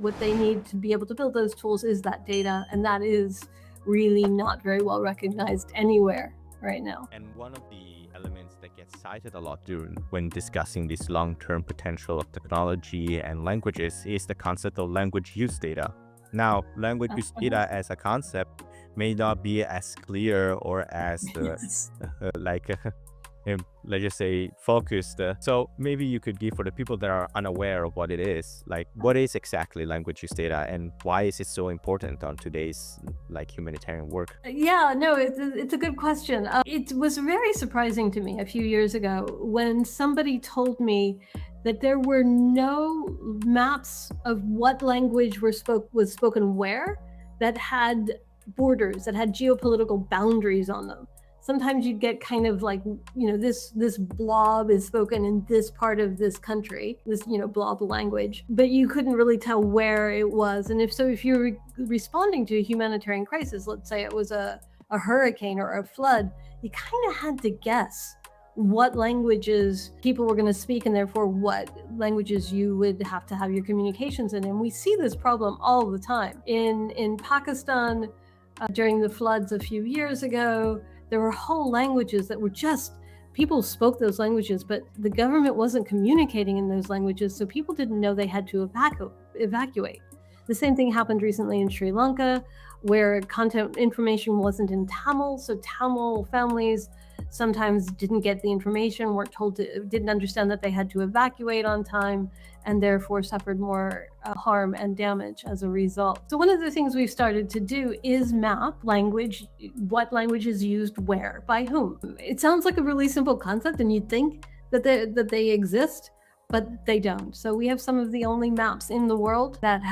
What they need to be able to build those tools is that data, and that is really not very well recognized anywhere right now. And one of the elements that gets cited a lot when discussing this long-term potential of technology and languages is the concept of language use data. Now, language use data as a concept may not be as clear or as like let's just say focused. So maybe you could give, for the people that are unaware of what it is, like what is exactly language use data and why is it so important on today's like humanitarian work? Yeah, no, it's a good question. It was very surprising to me a few years ago when somebody told me that there were no maps of what language was spoken where that had borders, that had geopolitical boundaries on them. Sometimes you'd get kind of like, this blob is spoken in this part of this country, this, blob language, but you couldn't really tell where it was. And if you're responding to a humanitarian crisis, let's say it was a hurricane or a flood, you kind of had to guess what languages people were going to speak, and therefore what languages you would have to have your communications in. And we see this problem all the time. In Pakistan, during the floods a few years ago, there were whole languages that were just, people spoke those languages, but the government wasn't communicating in those languages, so people didn't know they had to evacuate. The same thing happened recently in Sri Lanka, where content information wasn't in Tamil, so Tamil families sometimes didn't get the information, didn't understand that they had to evacuate on time, and therefore suffered more harm and damage as a result. So one of the things we've started to do is map language, what language is used where, by whom. It sounds like a really simple concept, and you'd think that they exist, but they don't. So we have some of the only maps in the world that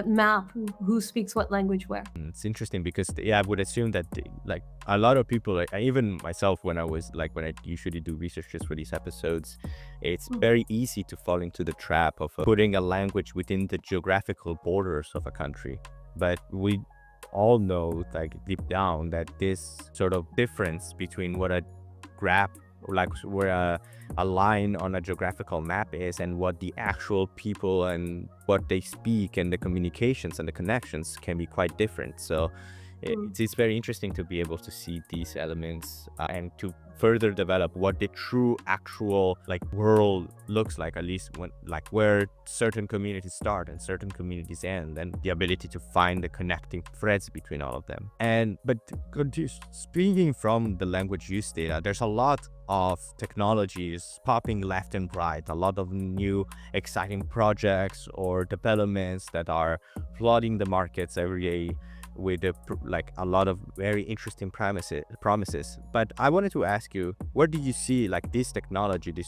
map who speaks what language where. It's interesting because I would assume that like a lot of people, like even myself, when I usually do researches for these episodes, it's very easy to fall into the trap of putting a language within the geographical borders of a country. But we all know, like deep down, that this sort of difference between what a graph, like where a line on a geographical map is, and what the actual people and what they speak and the communications and the connections can be quite different. So it's very interesting to be able to see these elements and to further develop what the true actual like world looks like, at least when like where certain communities start and certain communities end, and the ability to find the connecting threads between all of them. But speaking from the language use data, there's a lot of technologies popping left and right, a lot of new exciting projects or developments that are flooding the markets every day with like a lot of very interesting promises. But I wanted to ask you, where do you see like these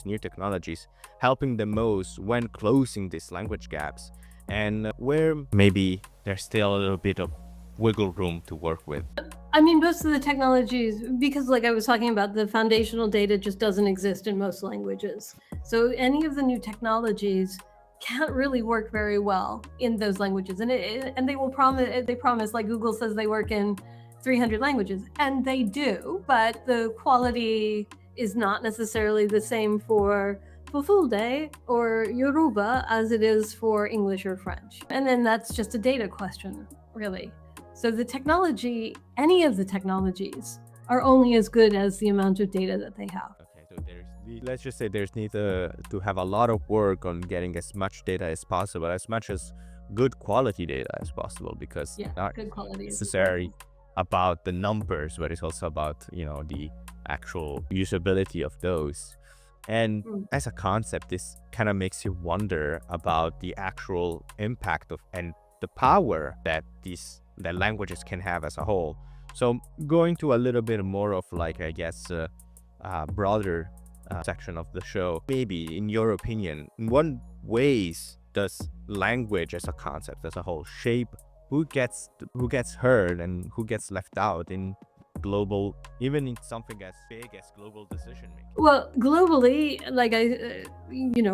new technologies helping the most when closing these language gaps, and where maybe there's still a little bit of wiggle room to work with? I mean, most of the technologies, because like I was talking about, the foundational data just doesn't exist in most languages. So any of the new technologies can't really work very well in those languages. And they promise, like Google says they work in 300 languages, and they do, but the quality is not necessarily the same for Fulfulde or Yoruba as it is for English or French. And then that's just a data question, really. So the technology, any of the technologies, are only as good as the amount of data that they have. Okay, so let's just say there's need to have a lot of work on getting as much data as possible, as much as good quality data as possible, because not good quality necessarily about the numbers, but it's also about, the actual usability of those. And as a concept, this kind of makes you wonder about the actual impact of and the power that languages can have as a whole. So going to a little bit more of like, I guess, broader section of the show, maybe in your opinion, in what ways does language as a concept as a whole shape who gets heard and who gets left out in global, even in something as big as global decision making? Well, globally, like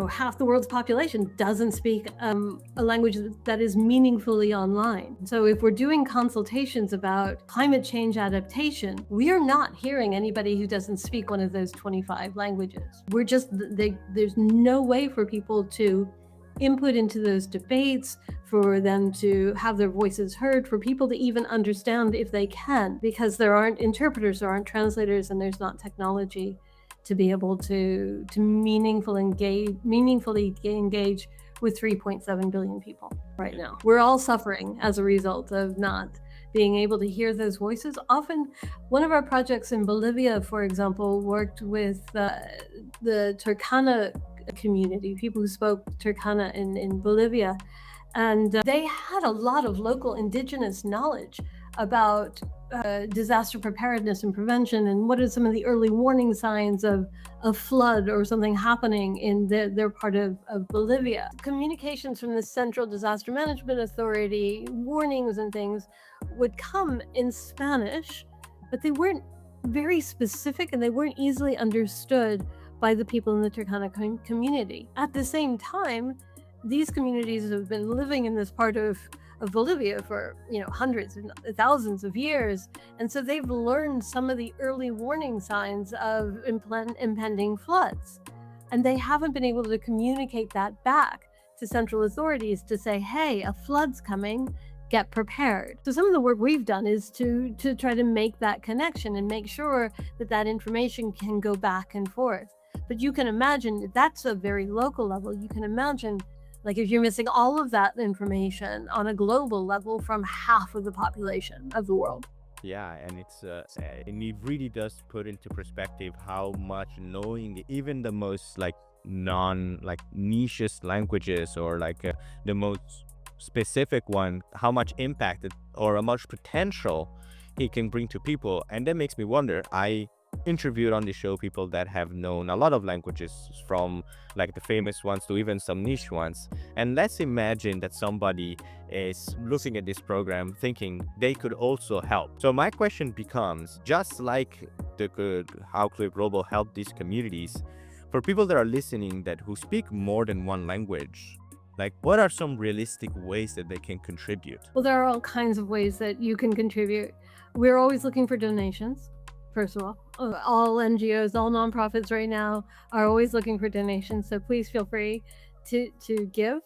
half the world's population doesn't speak a language that is meaningfully online. So if we're doing consultations about climate change adaptation, we are not hearing anybody who doesn't speak one of those 25 languages. There's no way for people to input into those debates, for them to have their voices heard, for people to even understand if they can, because there aren't interpreters, there aren't translators, and there's not technology to be able to meaningfully engage with 3.7 billion people right now. We're all suffering as a result of not being able to hear those voices. Often, one of our projects in Bolivia, for example, worked with the Turkana community, people who spoke Turkana in Bolivia. And they had a lot of local indigenous knowledge about disaster preparedness and prevention, and what are some of the early warning signs of flood or something happening in their part of Bolivia. Communications from the Central Disaster Management Authority, warnings and things, would come in Spanish, but they weren't very specific and they weren't easily understood by the people in the Turkana community. At the same time, these communities have been living in this part of Bolivia for hundreds and thousands of years, and so they've learned some of the early warning signs of impending floods, and they haven't been able to communicate that back to central authorities to say, hey, a flood's coming, get prepared. So some of the work we've done is to try to make that connection and make sure that that information can go back and forth. But you can imagine that's a very local level. You can imagine, like, if you're missing all of that information on a global level from half of the population of the world. Yeah, and and it really does put into perspective how much knowing even the most like nichest languages, or the most specific one, how much impact or how much potential it can bring to people. And that makes me wonder, I interviewed on the show people that have known a lot of languages, from like the famous ones to even some niche ones. And let's imagine that somebody is looking at this program thinking they could also help. So my question becomes, just like how Clear Global helped these communities, for people that are listening who speak more than one language, like, what are some realistic ways that they can contribute? Well, there are all kinds of ways that you can contribute. We're always looking for donations. First of all NGOs, all nonprofits right now are always looking for donations, so please feel free to give.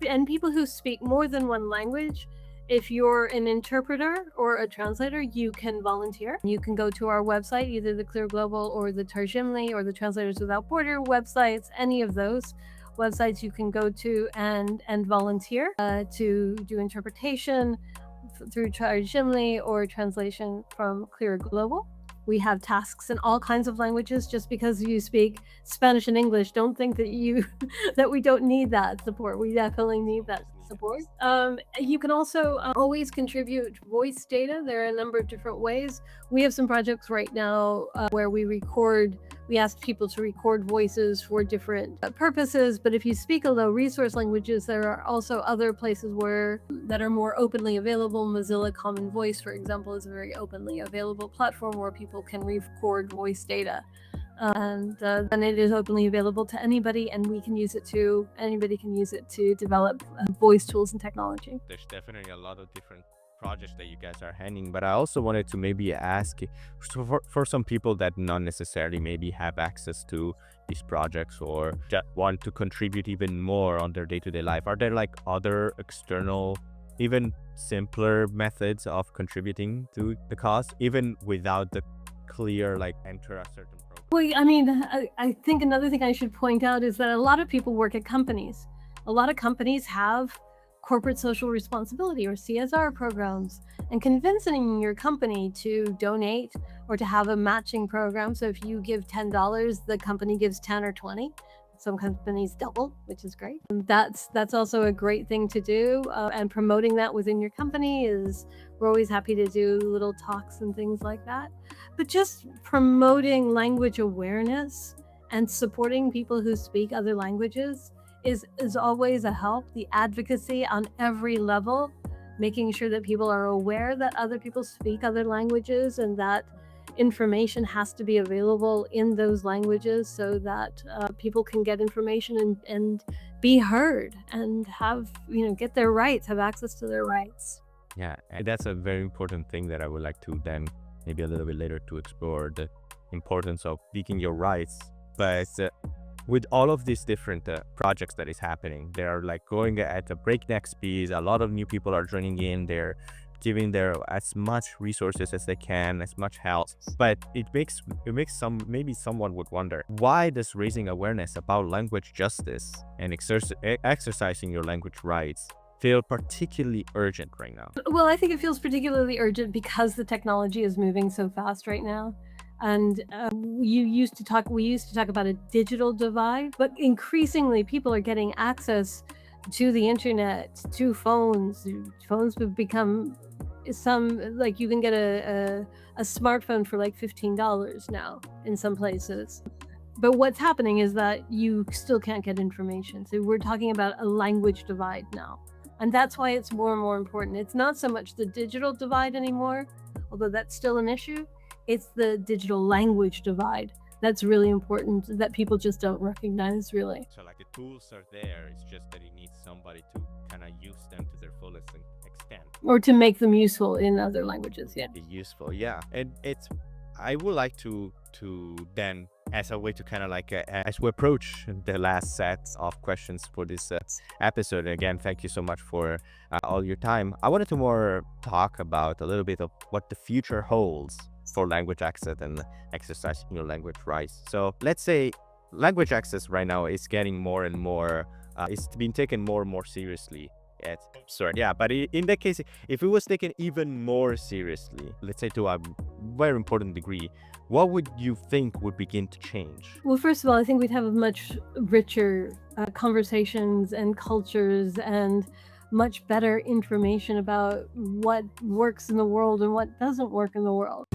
And people who speak more than one language, if you're an interpreter or a translator, you can volunteer. You can go to our website, either the Clear Global or the Tarjimli or the Translators Without Border websites, any of those websites you can go to and volunteer to do interpretation through Tarjimli or translation from Clear Global. We have tasks in all kinds of languages. Just because you speak Spanish and English, don't think that that we don't need that support. We definitely need that support. You can also always contribute voice data. There are a number of different ways. We have some projects right now where we ask people to record voices for different purposes, but if you speak a low resource languages, there are also other places that are more openly available. Mozilla Common Voice, for example, is a very openly available platform where people can record voice data. And it is openly available to anybody, and anybody can use it to develop voice tools and technology. There's definitely a lot of different projects that you guys are handling, but I also wanted to maybe ask, for some people that not necessarily maybe have access to these projects or just want to contribute even more on their day-to-day life, are there like other external, even simpler methods of contributing to the cause, even without the clear enter a certain program? Well, I mean, I think another thing I should point out is that a lot of people work at companies. A lot of companies have corporate social responsibility or CSR programs, and convincing your company to donate or to have a matching program. So if you give $10, the company gives 10 or 20. Some companies double, which is great. And that's also a great thing to do. And promoting that within your company we're always happy to do little talks and things like that. But just promoting language awareness and supporting people who speak other languages is always a help. The advocacy on every level, making sure that people are aware that other people speak other languages and that information has to be available in those languages so that people can get information and be heard and get their rights, have access to their rights. Yeah, and that's a very important thing that I would like to then maybe a little bit later to explore, the importance of speaking your rights. But with all of these different projects that is happening, they are like going at a breakneck speed. A lot of new people are joining in. They're giving their as much resources as they can, as much help. But it makes some, maybe someone would wonder, why does raising awareness about language justice and exercising your language rights feel particularly urgent right now? Well, I think it feels particularly urgent because the technology is moving so fast right now. And we used to talk about a digital divide, but increasingly people are getting access to the internet, to phones. Phones have become some, like, you can get a smartphone for like $15 now in some places. But what's happening is that you still can't get information. So we're talking about a language divide now. And that's why it's more and more important. It's not so much the digital divide anymore, although that's still an issue. It's the digital language divide that's really important that people just don't recognize, really. So like the tools are there, it's just that it needs somebody to kind of use them to their fullest extent. Or to make them useful in other languages, yeah. Be useful, yeah. And it's, I would like to then, as a way to kind of like as we approach the last set of questions for this episode, again, thank you so much for all your time. I wanted to more talk about a little bit of what the future holds for language access and exercising your language rights. So let's say language access right now is getting more and more, it's being taken more and more seriously. Sorry, yeah, but in that case, if it was taken even more seriously, let's say to a very important degree, what would you think would begin to change? Well, first of all, I think we'd have a much richer conversations and cultures and much better information about what works in the world and what doesn't work in the world.